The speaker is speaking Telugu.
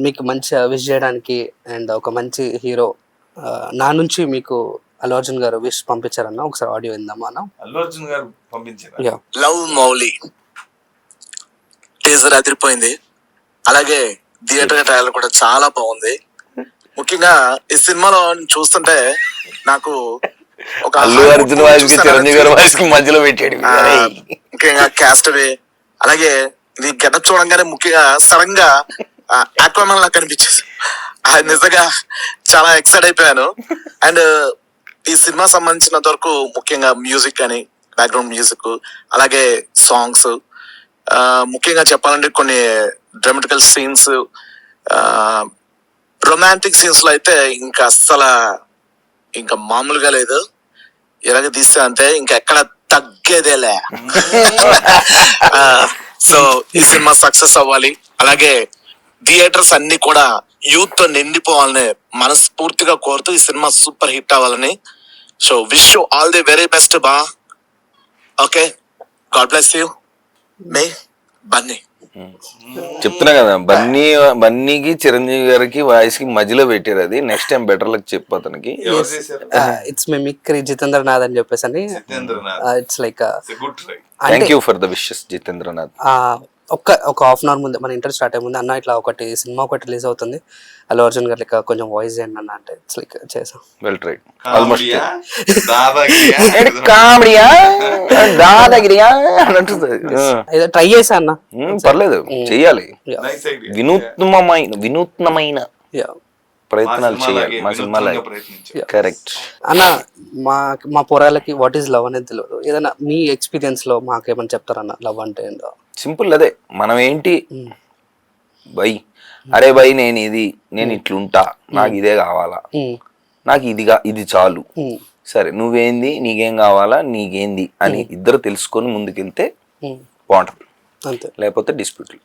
మీకు మంచి విష్ చేయడానికి అండ్ ఒక మంచి హీరో నా నుంచి మీకు అల్లు అర్జున్ గారు విష్ పంపించారన్న, ఒకసారి ఆడియో విందామా అన్న. అల్లు అర్జున్ గారు పంపించారు. లవ్ మౌలి టీజర్ అదిరిపోయింది. అలాగే థియేటర్ ట్రయల్ కూడా చాలా బాగుంది. ముఖ్యంగా ఈ సినిమాలో చూస్తుంటే నాకు ఒక అల్లు అర్జున్ వాయిస్ కి చిరంజీవి గారి వాయిస్ కి మధ్యలో పెట్టాడు. ముఖ్యంగా క్యాస్ట్ అవే, అలాగే ఇది గెటప్ చూడంగానే ముఖ్యంగా సడన్ గా ఆక్వామన్ లా కనిపించేది. అది నిజంగా చాలా ఎక్సైట్ అయిపోయాను. అండ్ ఈ సినిమా సంబంధించినంత వరకు ముఖ్యంగా మ్యూజిక్ కానీ, బ్యాక్గ్రౌండ్ మ్యూజిక్, అలాగే సాంగ్స్, ముఖ్యంగా చెప్పాలంటే కొన్ని డ్రామాటికల్ సీన్స్, రొమాంటిక్ సీన్స్ లో అయితే ఇంకా అస్సలు ఇంకా మామూలుగా లేదు. ఎలాగ తీస్తే అంతే, ఇంకా ఎక్కడ తగ్గేదేలే. సో ఈ సినిమా సక్సెస్ అవ్వాలి, అలాగే థియేటర్స్ అన్ని కూడా యూత్ తో నిండిపోవాలని మనస్ఫూర్తిగా కోరుతూ ఈ సినిమా సూపర్ హిట్ అవ్వాలని. So wish you all the very best బా. Okay, god bless you. మే బన్నీ చెప్తున్నా కదా, బన్నీకి చిరంజీవి గారికి వాయిస్ కి మధ్యలో పెట్టారు. అది నెక్స్ట్ టైం బెటర్ లక్ చెప్పు అతనికి. ఇట్స్ మిమిక్రీ జితేంద్రనాథ్ అని చెప్పేసి అని. It's like thank you for the wishes Jitendranath. ఒక హాఫ్ అన్ అవర్ ముందు మన ఇంటర్ స్టార్ట్ అయ్యే ముందు అన్న ఇట్లా ఒకటి సినిమా ఒకటి రిలీజ్ అవుతుంది, అల్లు అర్జున్ గారు లైక్ కొంచెం వాయిస్ చేయండి అన్న అంటే ఇట్స్ లైక్ చేసాం. Well tried. ఆల్మోస్ట్ ఏదో ట్రై చేసా అన్న, పర్లేదు చెయ్యాలి. వినూత్నమైన ప్రయత్నాలు చేయాలి మా సినిమాలో. కరెక్ట్ అన్న. మా పోరాలకి వాట్ ఈస్ లవ్ అనేది తెలియదు. ఏదైనా మీ ఎక్స్పీరియన్స్ లో మాకేమని చెప్తారన్న లవ్ అంటే ఏంటో? సింపుల్, అదే మనం ఏంటి బై, అరే బై నేను ఇట్లుంటా, నాకు ఇదే కావాలా, నాకు ఇది చాలు, సరే నువ్వేంది, నీకేం కావాలా, నీకేంది అని ఇద్దరు తెలుసుకొని ముందుకెళ్తే బాగుంటది. అంతే, లేకపోతే డిస్ప్యూట్లు.